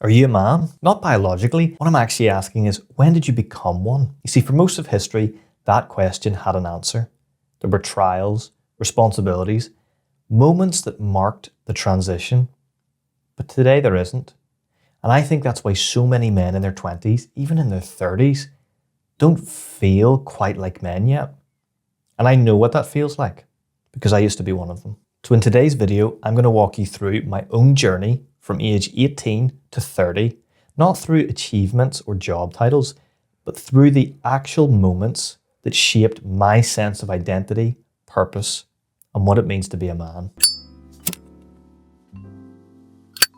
Are you a man? Not biologically. What I'm actually asking is, when did you become one? You see, for most of history, that question had an answer. There were trials, responsibilities, moments that marked the transition. But today there isn't. And I think that's why so many men in their 20s, even in their 30s, don't feel quite like men yet. And I know what that feels like, because I used to be one of them. So in today's video, I'm going to walk you through my own journey from age 18 to 30, not through achievements or job titles, but through the actual moments that shaped my sense of identity, purpose, and what it means to be a man.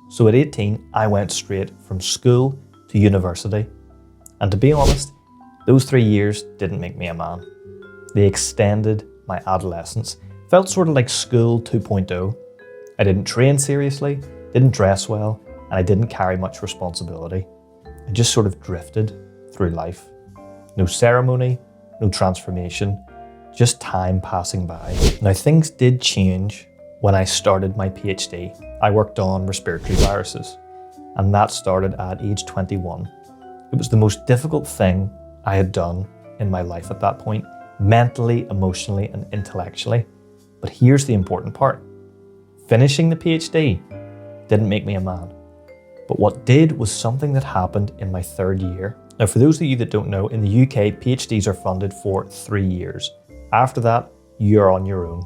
So at 18, I went straight from school to university. And to be honest, those 3 years didn't make me a man. They extended my adolescence. Felt sort of like school 2.0. I didn't train seriously, didn't dress well, and I didn't carry much responsibility. I just sort of drifted through life. No ceremony, no transformation, just time passing by. Now things did change when I started my PhD. I worked on respiratory viruses, and that started at age 21. It was the most difficult thing I had done in my life at that point, mentally, emotionally, and intellectually. But here's the important part. Finishing the PhD didn't make me a man. But what did was something that happened in my 3rd year. Now, for those of you that don't know, in the UK, PhDs are funded for 3 years. After that, you're on your own.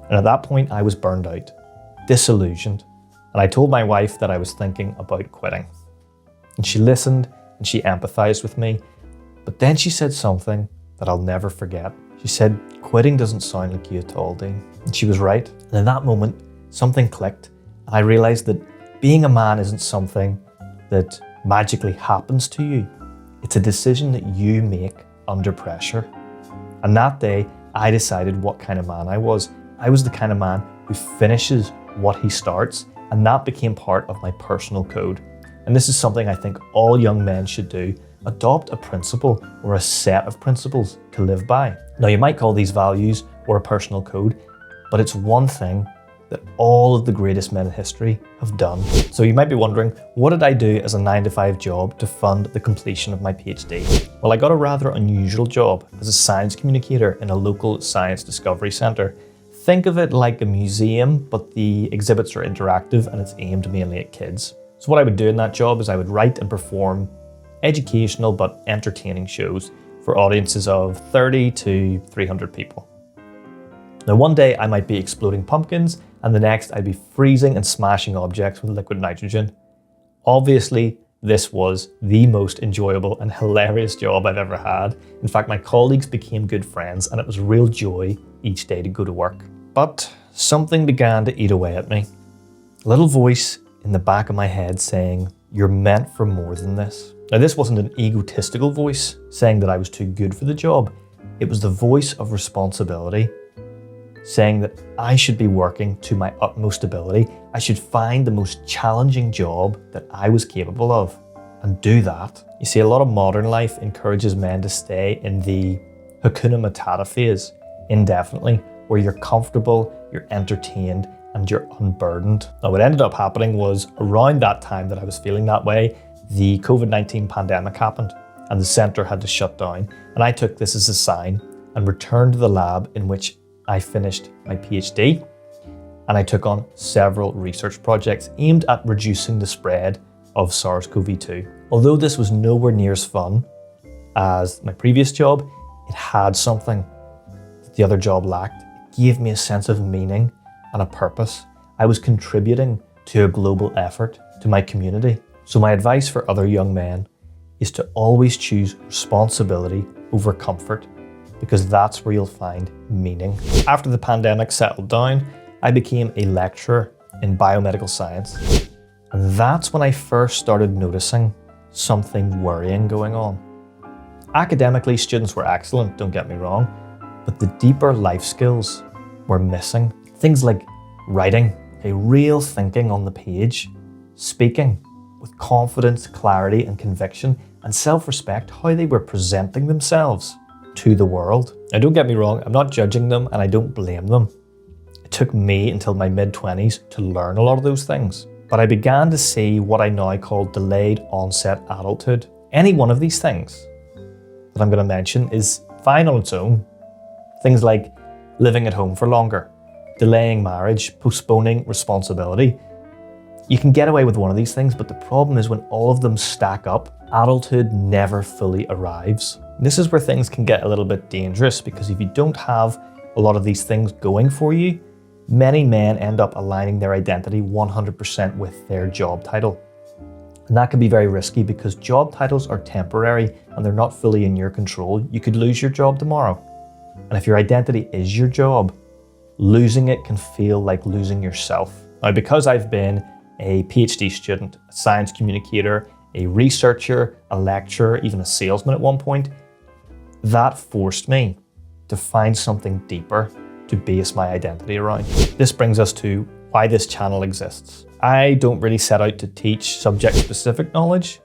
And at that point, I was burned out, disillusioned. And I told my wife that I was thinking about quitting. And she listened and she empathized with me. But then she said something that I'll never forget. She said, "Quitting doesn't sound like you at all, Dean." And she was right. And in that moment, something clicked. And I realized that being a man isn't something that magically happens to you. It's a decision that you make under pressure. And that day, I decided what kind of man I was. I was the kind of man who finishes what he starts, and that became part of my personal code. And this is something I think all young men should do. Adopt a principle or a set of principles to live by. Now, you might call these values or a personal code, but it's one thing that all of the greatest men in history have done. So you might be wondering, what did I do as a 9-to-5 job to fund the completion of my PhD? Well, I got a rather unusual job as a science communicator in a local science discovery centre. Think of it like a museum, but the exhibits are interactive and it's aimed mainly at kids. So what I would do in that job is I would write and perform educational but entertaining shows for audiences of 30 to 300 people. Now one day I might be exploding pumpkins and the next I'd be freezing and smashing objects with liquid nitrogen. Obviously, this was the most enjoyable and hilarious job I've ever had. In fact, my colleagues became good friends and it was a real joy each day to go to work. But something began to eat away at me. A little voice in the back of my head saying, "You're meant for more than this." Now this wasn't an egotistical voice saying that I was too good for the job. It was the voice of responsibility saying that I should be working to my utmost ability. I should find the most challenging job that I was capable of and do that. You see, a lot of modern life encourages men to stay in the Hakuna Matata phase indefinitely, where you're comfortable, you're entertained, and you're unburdened. Now what ended up happening was around that time that I was feeling that way, the COVID-19 pandemic happened and the centre had to shut down. And I took this as a sign and returned to the lab in which I finished my PhD. And I took on several research projects aimed at reducing the spread of SARS-CoV-2. Although this was nowhere near as fun as my previous job, it had something that the other job lacked. It gave me a sense of meaning and a purpose. I was contributing to a global effort, to my community. So my advice for other young men is to always choose responsibility over comfort, because that's where you'll find meaning. After the pandemic settled down, I became a lecturer in biomedical science. And that's when I first started noticing something worrying going on. Academically, students were excellent, don't get me wrong, but the deeper life skills were missing. Things like writing, real thinking on the page, speaking with confidence, clarity, and conviction, and self-respect, how they were presenting themselves to the world. Now don't get me wrong, I'm not judging them and I don't blame them. It took me until my mid-20s to learn a lot of those things. but I began to see what I now call delayed onset adulthood. Any one of these things that I'm going to mention is fine on its own. Things like living at home for longer, delaying marriage, postponing responsibility. You can get away with one of these things, but the problem is when all of them stack up, adulthood never fully arrives. This is where things can get a little bit dangerous, because if you don't have a lot of these things going for you, many men end up aligning their identity 100% with their job title. And that can be very risky because job titles are temporary and they're not fully in your control. You could lose your job tomorrow. And if your identity is your job, losing it can feel like losing yourself. Now, because I've been a PhD student, a science communicator, a researcher, a lecturer, even a salesman at one point, that forced me to find something deeper to base my identity around. This brings us to why this channel exists. I don't really set out to teach subject-specific knowledge.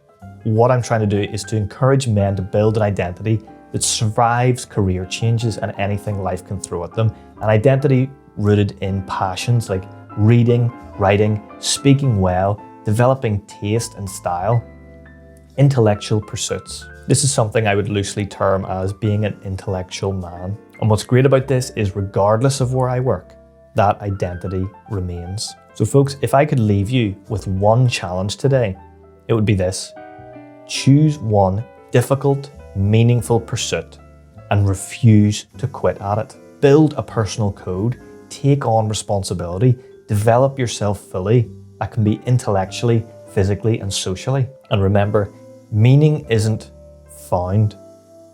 What I'm trying to do is to encourage men to build an identity that survives career changes and anything life can throw at them. An identity rooted in passions like reading, writing, speaking well, developing taste and style, intellectual pursuits. This is something I would loosely term as being an intellectual man. And what's great about this is regardless of where I work, that identity remains. So folks, if I could leave you with one challenge today, it would be this. Choose one difficult, meaningful pursuit and refuse to quit at it. Build a personal code, take on responsibility, develop yourself fully. That can be intellectually, physically, and socially. And remember, meaning isn't found,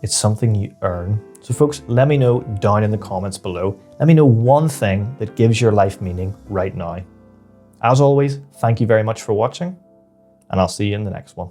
it's something you earn. So folks, let me know down in the comments below. Let me know one thing that gives your life meaning right now. As always, thank you very much for watching, and I'll see you in the next one.